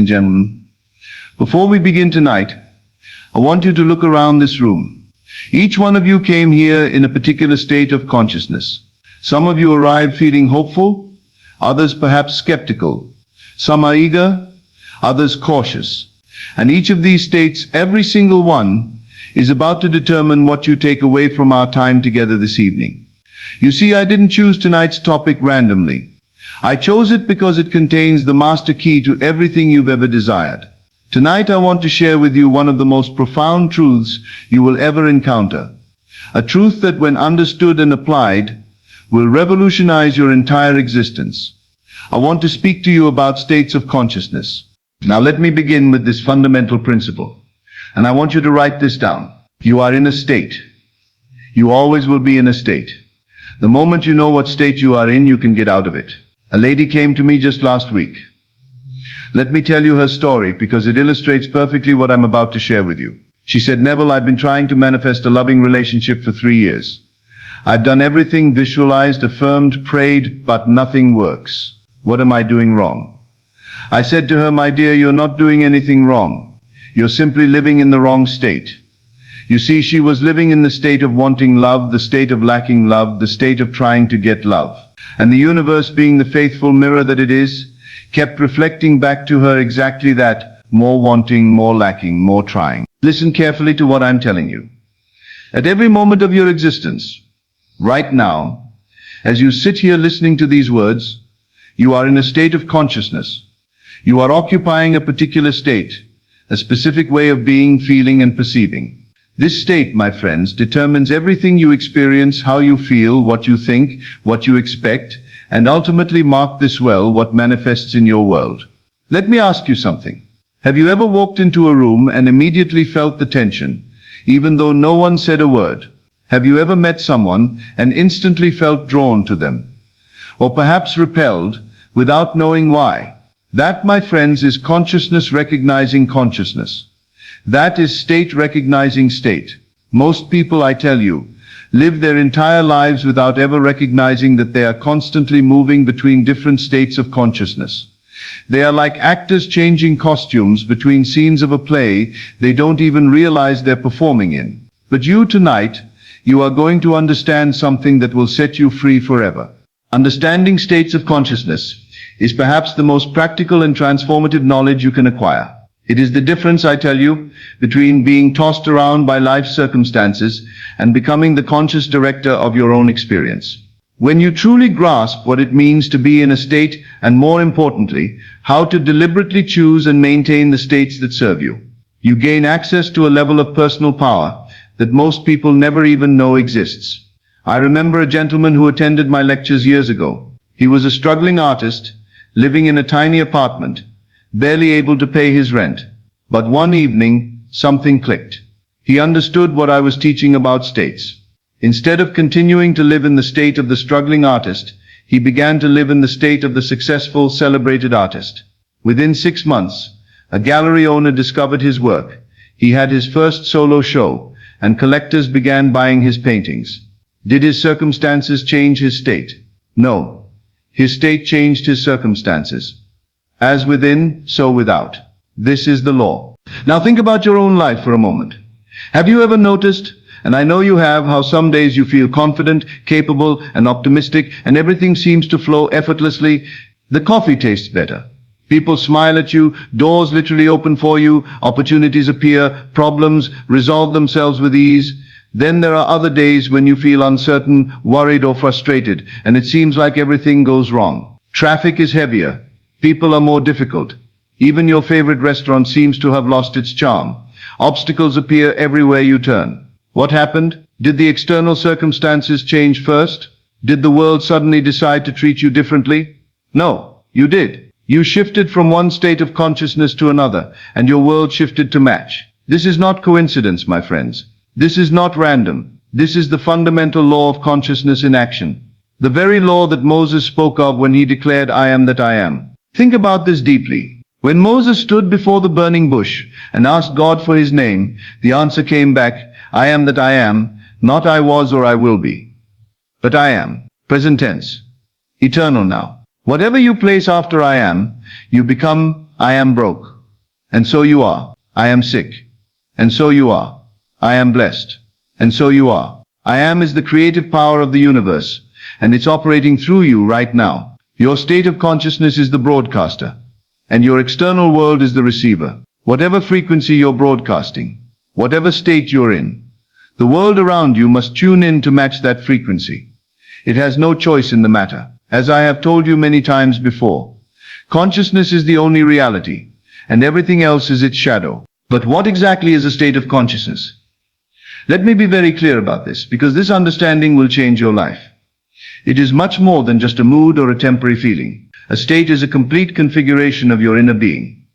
and gentlemen, before we begin tonight, I want you to look around this room. Each one of you came here in a particular state of consciousness. Some of you arrived feeling hopeful, others perhaps skeptical. Some are eager, others cautious. And each of these states, every single one, is about to determine what you take away from our time together this evening. You see, I didn't choose tonight's topic randomly. I chose it because it contains the master key to everything you've ever desired. Tonight I want to share with you one of the most profound truths you will ever encounter. A truth that, when understood and applied, will revolutionize your entire existence. I want to speak to you about states of consciousness. Now let me begin with this fundamental principle. And I want you to write this down. You are in a state. You always will be in a state. The moment you know what state you are in, you can get out of it. A lady came to me just last week. Let me tell you her story because it illustrates perfectly what I'm about to share with you. She said, "Neville, I've been trying to manifest a loving relationship for 3 years. I've done everything, visualized, affirmed, prayed, but nothing works. What am I doing wrong?" I said to her, "My dear, you're not doing anything wrong. You're simply living in the wrong state." You see, she was living in the state of wanting love, the state of lacking love, the state of trying to get love. And the universe, being the faithful mirror that it is, kept reflecting back to her exactly that: more wanting, more lacking, more trying. Listen carefully to what I'm telling you. At every moment of your existence, right now, as you sit here listening to these words, you are in a state of consciousness. You are occupying a particular state, a specific way of being, feeling, and perceiving. This state, my friends, determines everything you experience, how you feel, what you think, what you expect, and ultimately, mark this well, what manifests in your world. Let me ask you something. Have you ever walked into a room and immediately felt the tension, even though no one said a word? Have you ever met someone and instantly felt drawn to them? Or perhaps repelled, without knowing why? That, my friends, is consciousness recognizing consciousness. That is state recognizing state. Most people, I tell you, live their entire lives without ever recognizing that they are constantly moving between different states of consciousness. They are like actors changing costumes between scenes of a play they don't even realize they're performing in. But you tonight, you are going to understand something that will set you free forever. Understanding states of consciousness is perhaps the most practical and transformative knowledge you can acquire. It is the difference, I tell you, between being tossed around by life's circumstances and becoming the conscious director of your own experience. When you truly grasp what it means to be in a state, and more importantly, how to deliberately choose and maintain the states that serve you, you gain access to a level of personal power that most people never even know exists. I remember a gentleman who attended my lectures years ago. He was a struggling artist, living in a tiny apartment, barely able to pay his rent. But one evening, something clicked. He understood what I was teaching about states. Instead of continuing to live in the state of the struggling artist, he began to live in the state of the successful, celebrated artist. Within 6 months, a gallery owner discovered his work. He had his first solo show, and collectors began buying his paintings. Did his circumstances change his state? No. His state changed his circumstances. As within, so without. This is the law. Now think about your own life for a moment. Have you ever noticed, and I know you have, how some days you feel confident, capable, and optimistic, and everything seems to flow effortlessly? The coffee tastes better. People smile at you, doors literally open for you, opportunities appear, problems resolve themselves with ease. Then there are other days when you feel uncertain, worried, or frustrated, and it seems like everything goes wrong. Traffic is heavier. People are more difficult. Even your favorite restaurant seems to have lost its charm. Obstacles appear everywhere you turn. What happened? Did the external circumstances change first? Did the world suddenly decide to treat you differently? No, you did. You shifted from one state of consciousness to another, and your world shifted to match. This is not coincidence, my friends. This is not random. This is the fundamental law of consciousness in action. The very law that Moses spoke of when he declared, "I am that I am." Think about this deeply. When Moses stood before the burning bush and asked God for his name, the answer came back, "I am that I am, not I was or I will be, but I am." Present tense. Eternal now. Whatever you place after I am, you become I am broke. And so you are. I am sick. And so you are. I am blessed. And so you are. I am is the creative power of the universe, and it's operating through you right now. Your state of consciousness is the broadcaster, and your external world is the receiver. Whatever frequency you're broadcasting, whatever state you're in, the world around you must tune in to match that frequency. It has no choice in the matter. As I have told you many times before, consciousness is the only reality, and everything else is its shadow. But what exactly is a state of consciousness? Let me be very clear about this, because this understanding will change your life. It is much more than just a mood or a temporary feeling. A state is a complete configuration of your inner being.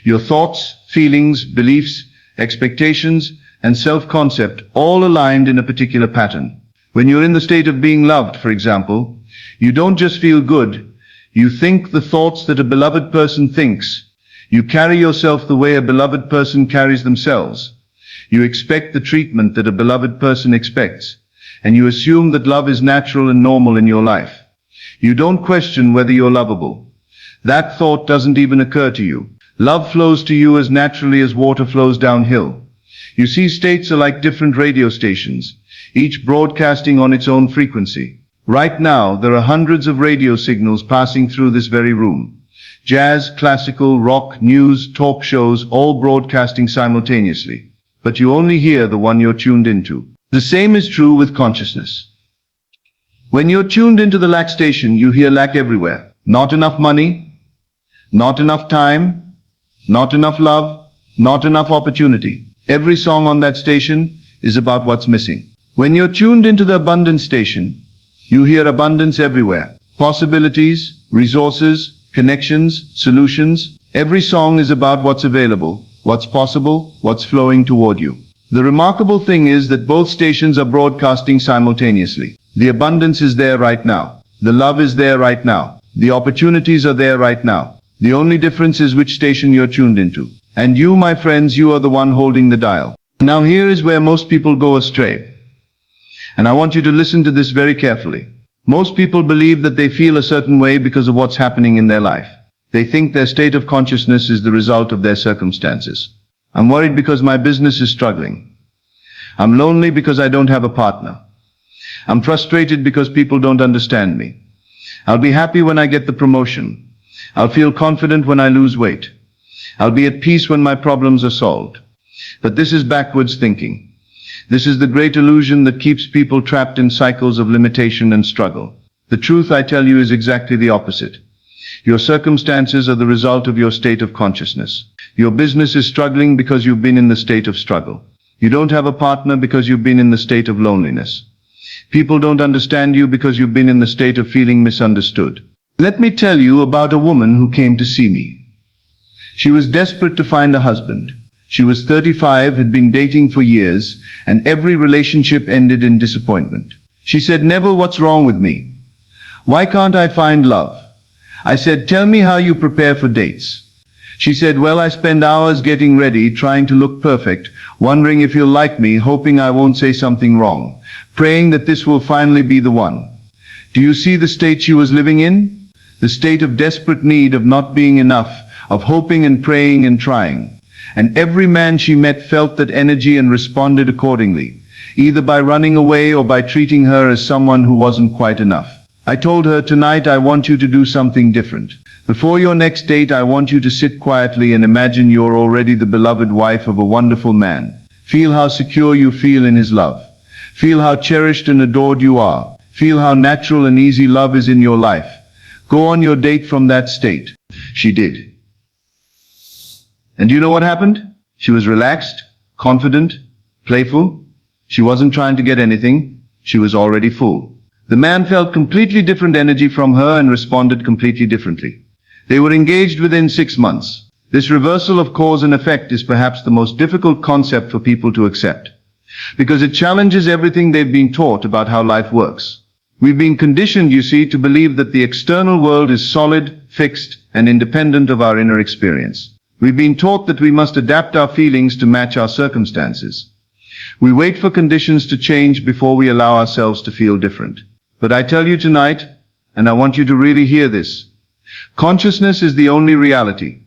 Your thoughts, feelings, beliefs, expectations, and self-concept all aligned in a particular pattern. When you're in the state of being loved, for example, you don't just feel good, you think the thoughts that a beloved person thinks. You carry yourself the way a beloved person carries themselves. You expect the treatment that a beloved person expects, and you assume that love is natural and normal in your life. You don't question whether you're lovable. That thought doesn't even occur to you. Love flows to you as naturally as water flows downhill. You see, states are like different radio stations, each broadcasting on its own frequency. Right now, there are hundreds of radio signals passing through this very room. Jazz, classical, rock, news, talk shows, all broadcasting simultaneously. But you only hear the one you're tuned into. The same is true with consciousness. When you're tuned into the lack station, you hear lack everywhere. Not enough money, not enough time, not enough love, not enough opportunity. Every song on that station is about what's missing. When you're tuned into the abundance station, you hear abundance everywhere. Possibilities, resources, connections, solutions. Every song is about what's available, what's possible, what's flowing toward you. The remarkable thing is that both stations are broadcasting simultaneously. The abundance is there right now. The love is there right now. The opportunities are there right now. The only difference is which station you're tuned into. And you, my friends, you are the one holding the dial. Now here is where most people go astray. And I want you to listen to this very carefully. Most people believe that they feel a certain way because of what's happening in their life. They think their state of consciousness is the result of their circumstances. I'm worried because my business is struggling. I'm lonely because I don't have a partner. I'm frustrated because people don't understand me. I'll be happy when I get the promotion. I'll feel confident when I lose weight. I'll be at peace when my problems are solved. But this is backwards thinking. This is the great illusion that keeps people trapped in cycles of limitation and struggle. The truth, I tell you, is exactly the opposite. Your circumstances are the result of your state of consciousness. Your business is struggling because you've been in the state of struggle. You don't have a partner because you've been in the state of loneliness. People don't understand you because you've been in the state of feeling misunderstood. Let me tell you about a woman who came to see me. She was desperate to find a husband. She was 35, had been dating for years, and every relationship ended in disappointment. She said, "Neville, what's wrong with me? Why can't I find love?" I said, "Tell me how you prepare for dates." She said, "Well, I spend hours getting ready, trying to look perfect, wondering if you'll like me, hoping I won't say something wrong, praying that this will finally be the one." Do you see the state she was living in? The state of desperate need, of not being enough, of hoping and praying and trying. And every man she met felt that energy and responded accordingly, either by running away or by treating her as someone who wasn't quite enough. I told her, "Tonight I want you to do something different. Before your next date, I want you to sit quietly and imagine you're already the beloved wife of a wonderful man. Feel how secure you feel in his love. Feel how cherished and adored you are. Feel how natural and easy love is in your life. Go on your date from that state." She did. And do you know what happened? She was relaxed, confident, playful. She wasn't trying to get anything. She was already full. The man felt completely different energy from her and responded completely differently. They were engaged within 6 months. This reversal of cause and effect is perhaps the most difficult concept for people to accept, because it challenges everything they've been taught about how life works. We've been conditioned, you see, to believe that the external world is solid, fixed, and independent of our inner experience. We've been taught that we must adapt our feelings to match our circumstances. We wait for conditions to change before we allow ourselves to feel different. But I tell you tonight, and I want you to really hear this, consciousness is the only reality.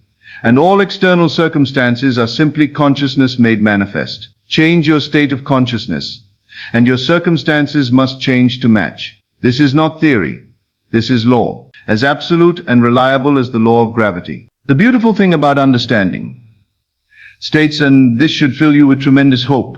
And all external circumstances are simply consciousness made manifest. Change your state of consciousness, and your circumstances must change to match. This is not theory. This is law, as absolute and reliable as the law of gravity. The beautiful thing about understanding states, and this should fill you with tremendous hope,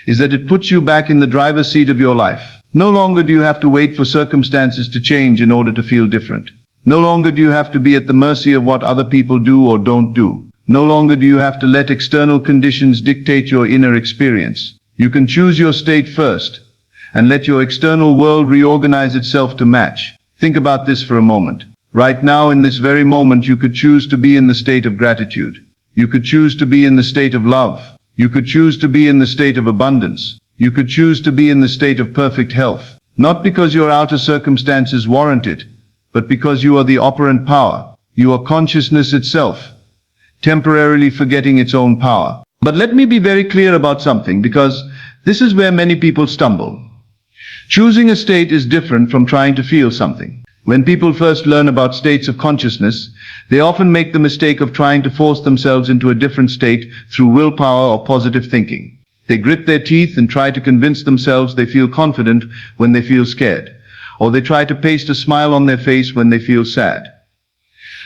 is that it puts you back in the driver's seat of your life. No longer do you have to wait for circumstances to change in order to feel different. No longer do you have to be at the mercy of what other people do or don't do. No longer do you have to let external conditions dictate your inner experience. You can choose your state first, and let your external world reorganize itself to match. Think about this for a moment. Right now, in this very moment, you could choose to be in the state of gratitude. You could choose to be in the state of love. You could choose to be in the state of abundance. You could choose to be in the state of perfect health. Not because your outer circumstances warrant it, but because you are the operant power. You are consciousness itself, temporarily forgetting its own power. But let me be very clear about something, because this is where many people stumble. Choosing a state is different from trying to feel something. When people first learn about states of consciousness, they often make the mistake of trying to force themselves into a different state through willpower or positive thinking. They grit their teeth and try to convince themselves they feel confident when they feel scared, or they try to paste a smile on their face when they feel sad.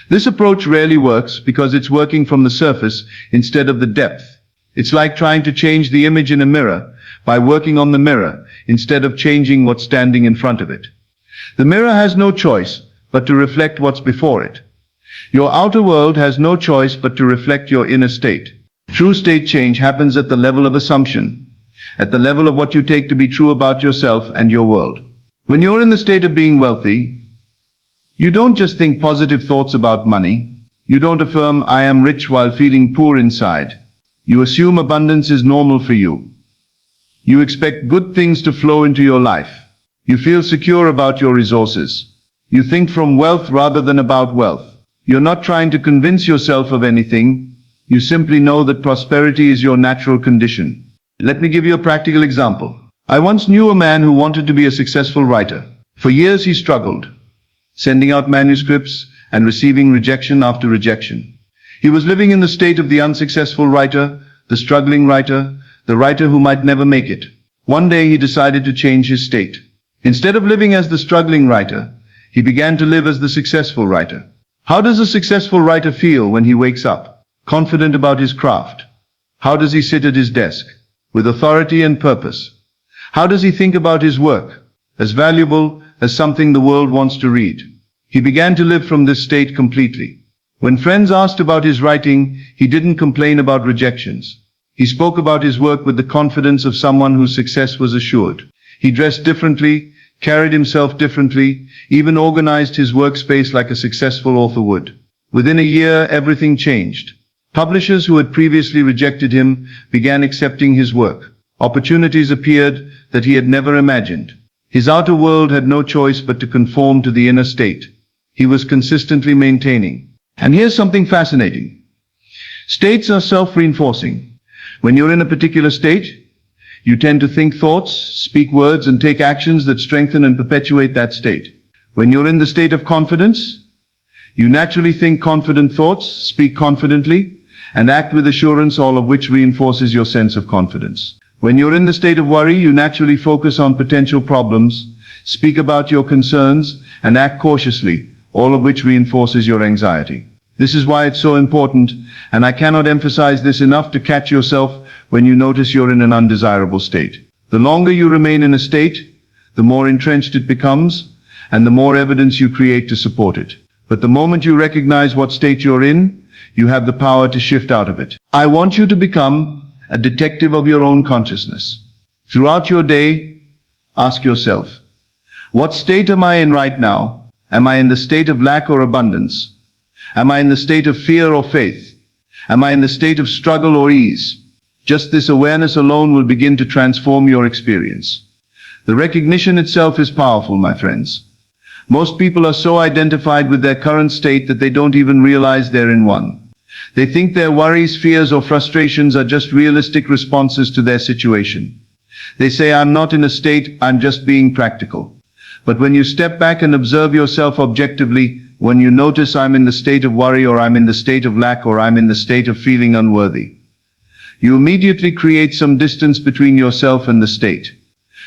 This approach rarely works because it's working from the surface instead of the depth. It's like trying to change the image in a mirror by working on the mirror instead of changing what's standing in front of it. The mirror has no choice but to reflect what's before it. Your outer world has no choice but to reflect your inner state. True state change happens at the level of assumption, at the level of what you take to be true about yourself and your world. When you're in the state of being wealthy, you don't just think positive thoughts about money. You don't affirm, "I am rich," while feeling poor inside. You assume abundance is normal for you. You expect good things to flow into your life. You feel secure about your resources. You think from wealth rather than about wealth. You're not trying to convince yourself of anything. You simply know that prosperity is your natural condition. Let me give you a practical example. I once knew a man who wanted to be a successful writer. For years he struggled, sending out manuscripts and receiving rejection after rejection. He was living in the state of the unsuccessful writer, the struggling writer, the writer who might never make it. One day he decided to change his state. Instead of living as the struggling writer, he began to live as the successful writer. How does a successful writer feel when he wakes up, confident about his craft? How does he sit at his desk, with authority and purpose? How does he think about his work, as valuable as something the world wants to read? He began to live from this state completely. When friends asked about his writing, he didn't complain about rejections. He spoke about his work with the confidence of someone whose success was assured. He dressed differently, carried himself differently, even organized his workspace like a successful author would. Within a year, everything changed. Publishers who had previously rejected him began accepting his work. Opportunities appeared that he had never imagined. His outer world had no choice but to conform to the inner state he was consistently maintaining. And here's something fascinating. States are self-reinforcing. When you're in a particular state, you tend to think thoughts, speak words, and take actions that strengthen and perpetuate that state. When you're in the state of confidence, you naturally think confident thoughts, speak confidently, and act with assurance, all of which reinforces your sense of confidence. When you're in the state of worry, you naturally focus on potential problems, speak about your concerns, and act cautiously, all of which reinforces your anxiety. This is why it's so important, and I cannot emphasize this enough, to catch yourself when you notice you're in an undesirable state. The longer you remain in a state, the more entrenched it becomes, and the more evidence you create to support it. But the moment you recognize what state you're in, you have the power to shift out of it. I want you to become a detective of your own consciousness. Throughout your day, ask yourself, what state am I in right now? Am I in the state of lack or abundance? Am I in the state of fear or faith? Am I in the state of struggle or ease? Just this awareness alone will begin to transform your experience. The recognition itself is powerful, my friends. Most people are so identified with their current state that they don't even realize they're in one. They think their worries, fears, or frustrations are just realistic responses to their situation. They say, "I'm not in a state, I'm just being practical." But when you step back and observe yourself objectively, when you notice I'm in the state of worry, or I'm in the state of lack, or I'm in the state of feeling unworthy, you immediately create some distance between yourself and the state.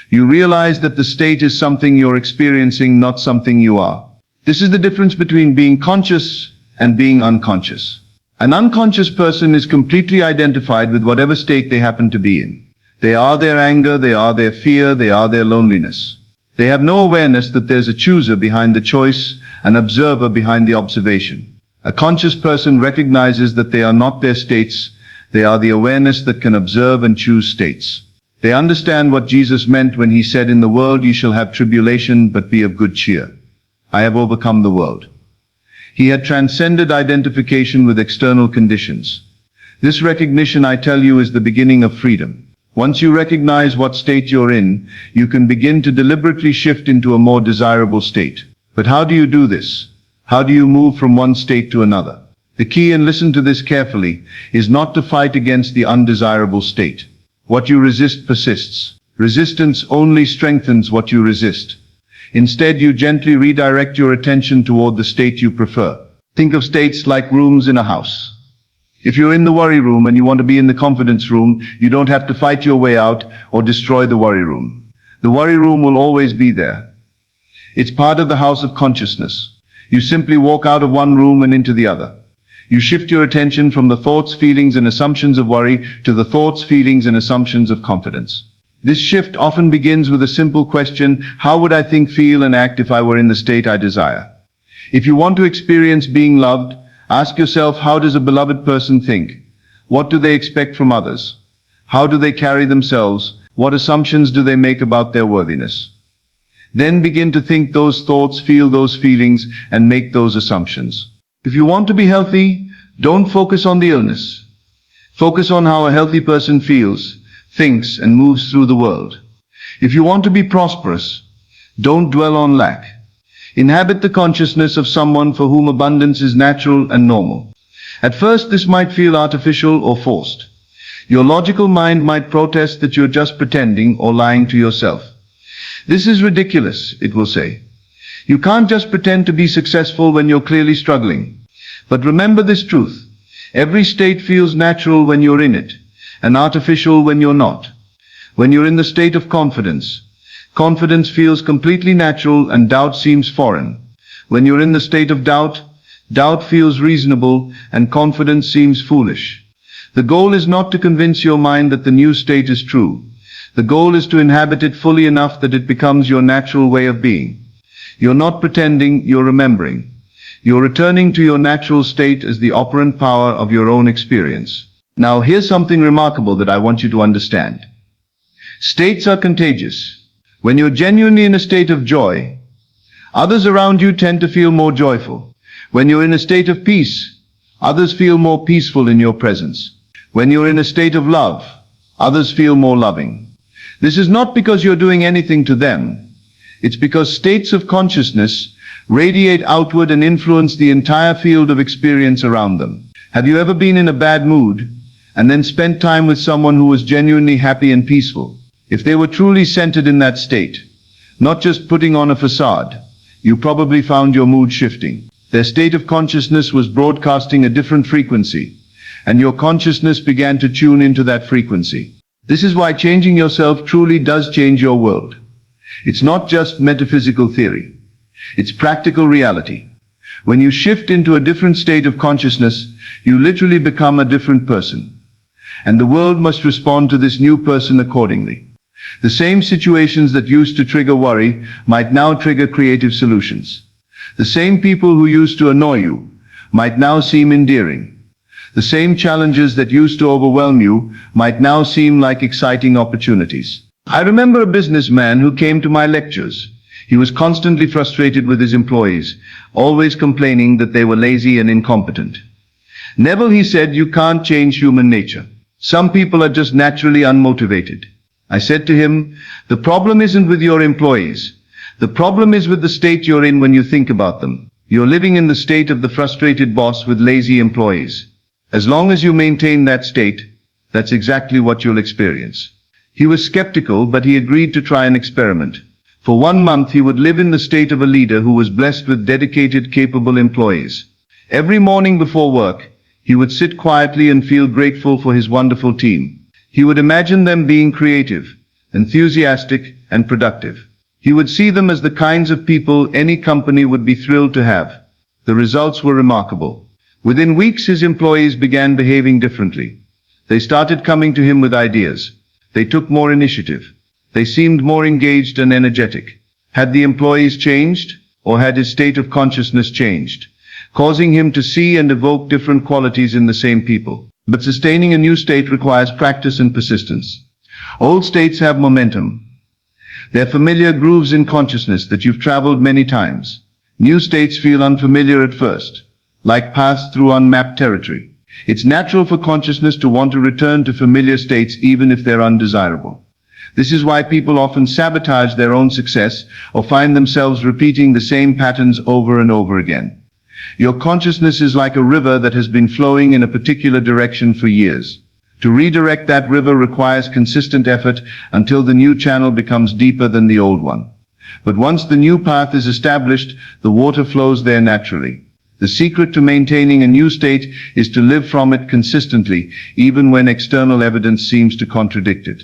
You realize that the state is something you're experiencing, not something you are. This is the difference between being conscious and being unconscious. An unconscious person is completely identified with whatever state they happen to be in. They are their anger, they are their fear, they are their loneliness. They have no awareness that there's a chooser behind the choice, an observer behind the observation. A conscious person recognizes that they are not their states, they are the awareness that can observe and choose states. They understand what Jesus meant when he said, "In the world ye shall have tribulation, but be of good cheer. I have overcome the world." He had transcended identification with external conditions. This recognition, I tell you, is the beginning of freedom. Once you recognize what state you're in, you can begin to deliberately shift into a more desirable state. But how do you do this? How do you move from one state to another? The key, and listen to this carefully, is not to fight against the undesirable state. What you resist persists. Resistance only strengthens what you resist. Instead, you gently redirect your attention toward the state you prefer. Think of states like rooms in a house. If you're in the worry room and you want to be in the confidence room, you don't have to fight your way out or destroy the worry room. The worry room will always be there. It's part of the house of consciousness. You simply walk out of one room and into the other. You shift your attention from the thoughts, feelings, and assumptions of worry to the thoughts, feelings, and assumptions of confidence. This shift often begins with a simple question: how would I think, feel, and act if I were in the state I desire? If you want to experience being loved, ask yourself, how does a beloved person think? What do they expect from others? How do they carry themselves? What assumptions do they make about their worthiness? Then begin to think those thoughts, feel those feelings, and make those assumptions. If you want to be healthy, don't focus on the illness. Focus on how a healthy person feels, thinks, and moves through the world. If you want to be prosperous, don't dwell on lack. Inhabit the consciousness of someone for whom abundance is natural and normal. At first, this might feel artificial or forced. Your logical mind might protest that you're just pretending or lying to yourself. This is ridiculous, it will say. You can't just pretend to be successful when you're clearly struggling. But remember this truth: every state feels natural when you're in it, and artificial when you're not. When you're in the state of confidence, confidence feels completely natural and doubt seems foreign. When you're in the state of doubt, doubt feels reasonable and confidence seems foolish. The goal is not to convince your mind that the new state is true. The goal is to inhabit it fully enough that it becomes your natural way of being. You're not pretending, you're remembering. You're returning to your natural state as the operant power of your own experience. Now, here's something remarkable that I want you to understand. States are contagious. When you're genuinely in a state of joy, others around you tend to feel more joyful. When you're in a state of peace, others feel more peaceful in your presence. When you're in a state of love, others feel more loving. This is not because you're doing anything to them. It's because states of consciousness radiate outward and influence the entire field of experience around them. Have you ever been in a bad mood and then spent time with someone who was genuinely happy and peaceful? If they were truly centered in that state, not just putting on a facade, you probably found your mood shifting. Their state of consciousness was broadcasting a different frequency, and your consciousness began to tune into that frequency. This is why changing yourself truly does change your world. It's not just metaphysical theory. It's practical reality. When you shift into a different state of consciousness, you literally become a different person. And the world must respond to this new person accordingly. The same situations that used to trigger worry might now trigger creative solutions. The same people who used to annoy you might now seem endearing. The same challenges that used to overwhelm you might now seem like exciting opportunities. I remember a businessman who came to my lectures. He was constantly frustrated with his employees, always complaining that they were lazy and incompetent. "Neville," he said, "you can't change human nature. Some people are just naturally unmotivated." I said to him, "The problem isn't with your employees. The problem is with the state you're in when you think about them. You're living in the state of the frustrated boss with lazy employees. As long as you maintain that state, that's exactly what you'll experience." He was skeptical, but he agreed to try an experiment. For 1 month he would live in the state of a leader who was blessed with dedicated, capable employees. Every morning before work, he would sit quietly and feel grateful for his wonderful team. He would imagine them being creative, enthusiastic, and productive. He would see them as the kinds of people any company would be thrilled to have. The results were remarkable. Within weeks, his employees began behaving differently. They started coming to him with ideas. They took more initiative. They seemed more engaged and energetic. Had the employees changed, or had his state of consciousness changed, causing him to see and evoke different qualities in the same people? But sustaining a new state requires practice and persistence. Old states have momentum. They're familiar grooves in consciousness that you've traveled many times. New states feel unfamiliar at first, like paths through unmapped territory. It's natural for consciousness to want to return to familiar states even if they're undesirable. This is why people often sabotage their own success or find themselves repeating the same patterns over and over again. Your consciousness is like a river that has been flowing in a particular direction for years. To redirect that river requires consistent effort until the new channel becomes deeper than the old one. But once the new path is established, the water flows there naturally. The secret to maintaining a new state is to live from it consistently, even when external evidence seems to contradict it.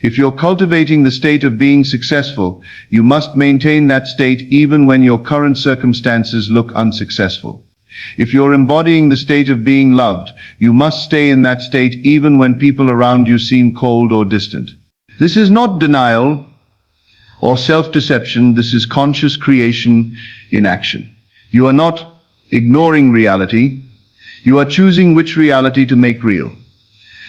If you're cultivating the state of being successful, you must maintain that state even when your current circumstances look unsuccessful. If you're embodying the state of being loved, you must stay in that state even when people around you seem cold or distant. This is not denial or self-deception. This is conscious creation in action. You are not ignoring reality. You are choosing which reality to make real.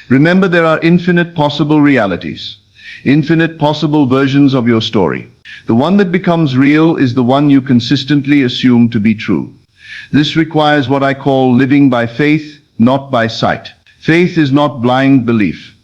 Remember, there are infinite possible realities, infinite possible versions of your story. The one that becomes real is the one you consistently assume to be true. This requires what I call living by faith, not by sight. Faith is not blind belief.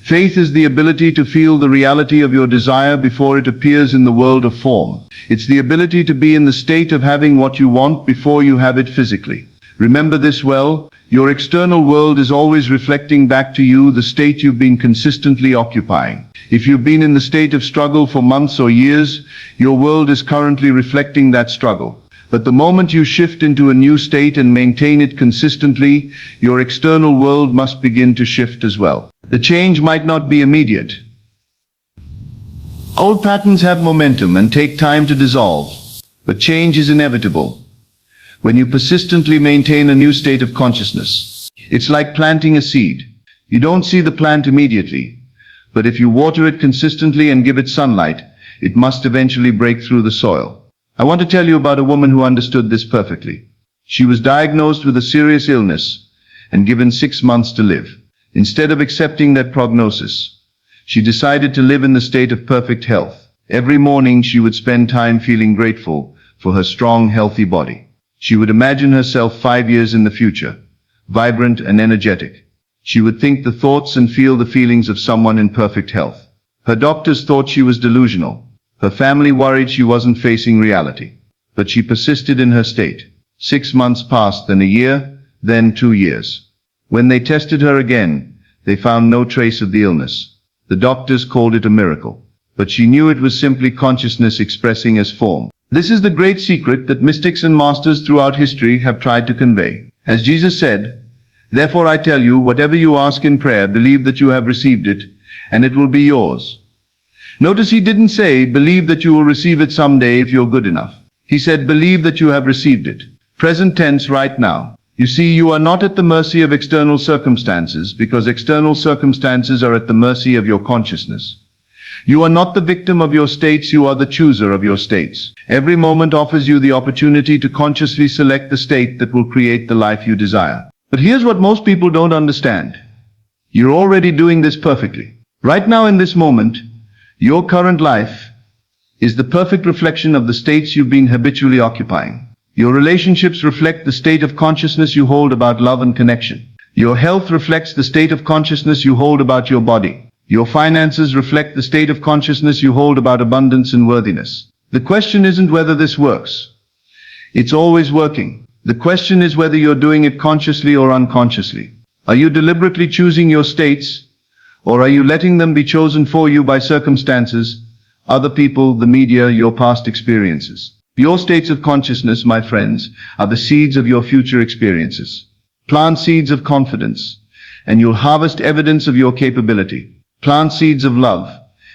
Faith is the ability to feel the reality of your desire before it appears in the world of form. It's the ability to be in the state of having what you want before you have it physically. Remember this well. Your external world is always reflecting back to you the state you've been consistently occupying. If you've been in the state of struggle for months or years, your world is currently reflecting that struggle. But the moment you shift into a new state and maintain it consistently, your external world must begin to shift as well. The change might not be immediate. Old patterns have momentum and take time to dissolve, but change is inevitable when you persistently maintain a new state of consciousness. It's like planting a seed. You don't see the plant immediately, but if you water it consistently and give it sunlight, it must eventually break through the soil. I want to tell you about a woman who understood this perfectly. She was diagnosed with a serious illness and given 6 months to live. Instead of accepting that prognosis, she decided to live in the state of perfect health. Every morning she would spend time feeling grateful for her strong, healthy body. She would imagine herself 5 years in the future, vibrant and energetic. She would think the thoughts and feel the feelings of someone in perfect health. Her doctors thought she was delusional. Her family worried she wasn't facing reality. But she persisted in her state. 6 months passed, then a year, then 2 years. When they tested her again, they found no trace of the illness. The doctors called it a miracle. But she knew it was simply consciousness expressing as form. This is the great secret that mystics and masters throughout history have tried to convey. As Jesus said, "Therefore I tell you, whatever you ask in prayer, believe that you have received it, and it will be yours." Notice he didn't say, "Believe that you will receive it someday if you're good enough." He said, "Believe that you have received it." Present tense, right now. You see, you are not at the mercy of external circumstances, because external circumstances are at the mercy of your consciousness. You are not the victim of your states, you are the chooser of your states. Every moment offers you the opportunity to consciously select the state that will create the life you desire. But here's what most people don't understand. You're already doing this perfectly. Right now in this moment, your current life is the perfect reflection of the states you've been habitually occupying. Your relationships reflect the state of consciousness you hold about love and connection. Your health reflects the state of consciousness you hold about your body. Your finances reflect the state of consciousness you hold about abundance and worthiness. The question isn't whether this works. It's always working. The question is whether you're doing it consciously or unconsciously. Are you deliberately choosing your states, or are you letting them be chosen for you by circumstances, other people, the media, your past experiences. Your states of consciousness, my friends, are the seeds of your future experiences. Plant seeds of confidence, and you'll harvest evidence of your capability. Plant seeds of love,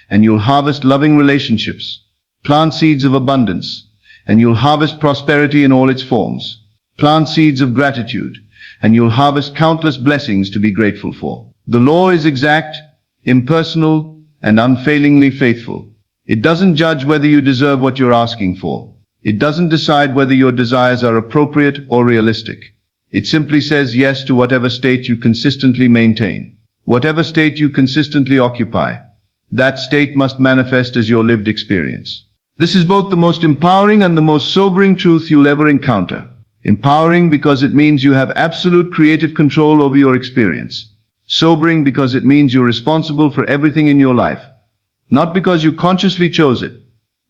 and you'll harvest loving relationships. Plant seeds of abundance, and you'll harvest prosperity in all its forms. Plant seeds of gratitude, and you'll harvest countless blessings to be grateful for. The law is exact, impersonal, and unfailingly faithful. It doesn't judge whether you deserve what you're asking for. It doesn't decide whether your desires are appropriate or realistic. It simply says yes to whatever state you consistently maintain. Whatever state you consistently occupy, that state must manifest as your lived experience. This is both the most empowering and the most sobering truth you'll ever encounter. Empowering because it means you have absolute creative control over your experience. Sobering because it means you're responsible for everything in your life. Not because you consciously chose it,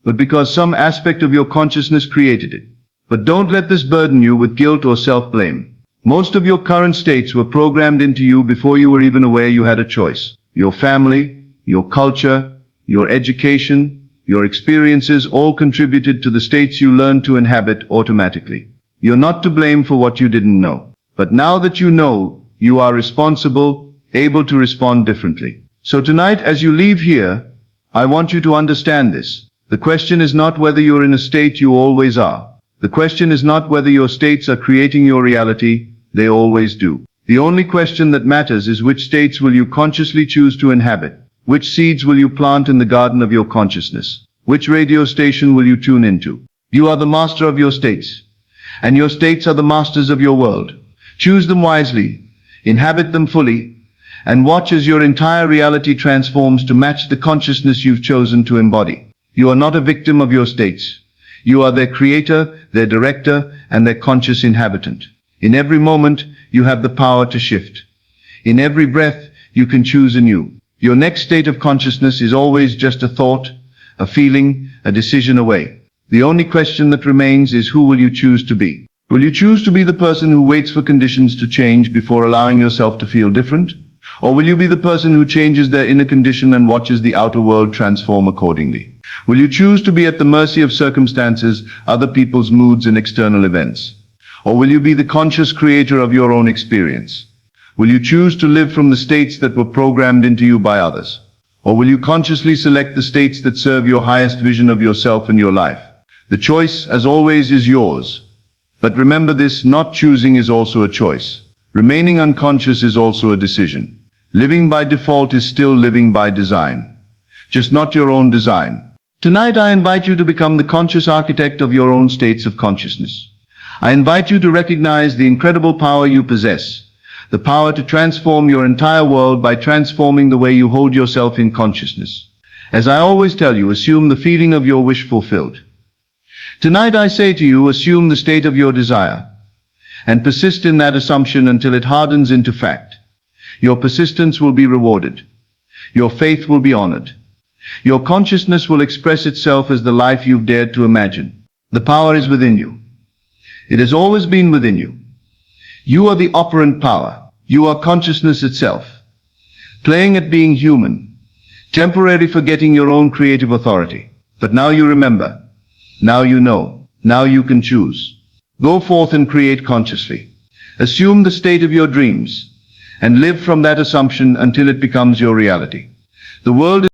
but because some aspect of your consciousness created it. But don't let this burden you with guilt or self-blame. Most of your current states were programmed into you before you were even aware you had a choice. Your family, your culture, your education, your experiences all contributed to the states you learned to inhabit automatically. You're not to blame for what you didn't know. But now that you know, you are responsible, able to respond differently. So tonight, as you leave here, I want you to understand this. The question is not whether you're in a state you always are. The question is not whether your states are creating your reality. They always do. The only question that matters is which states will you consciously choose to inhabit? Which seeds will you plant in the garden of your consciousness? Which radio station will you tune into? You are the master of your states, and your states are the masters of your world. Choose them wisely, inhabit them fully, and watch as your entire reality transforms to match the consciousness you've chosen to embody. You are not a victim of your states. You are their creator, their director, and their conscious inhabitant. In every moment, you have the power to shift. In every breath, you can choose anew. Your next state of consciousness is always just a thought, a feeling, a decision away. The only question that remains is who will you choose to be? Will you choose to be the person who waits for conditions to change before allowing yourself to feel different? Or will you be the person who changes their inner condition and watches the outer world transform accordingly? Will you choose to be at the mercy of circumstances, other people's moods and external events? Or will you be the conscious creator of your own experience? Will you choose to live from the states that were programmed into you by others? Or will you consciously select the states that serve your highest vision of yourself and your life? The choice, as always, is yours. But remember this, not choosing is also a choice. Remaining unconscious is also a decision. Living by default is still living by design. Just not your own design. Tonight I invite you to become the conscious architect of your own states of consciousness. I invite you to recognize the incredible power you possess, the power to transform your entire world by transforming the way you hold yourself in consciousness. As I always tell you, assume the feeling of your wish fulfilled. Tonight I say to you, assume the state of your desire, and persist in that assumption until it hardens into fact. Your persistence will be rewarded. Your faith will be honored. Your consciousness will express itself as the life you've dared to imagine. The power is within you. It has always been within you. You are the operant power. You are consciousness itself. Playing at being human, temporarily forgetting your own creative authority. But now you remember. Now you know. Now you can choose. Go forth and create consciously. Assume the state of your dreams, and live from that assumption until it becomes your reality. The world is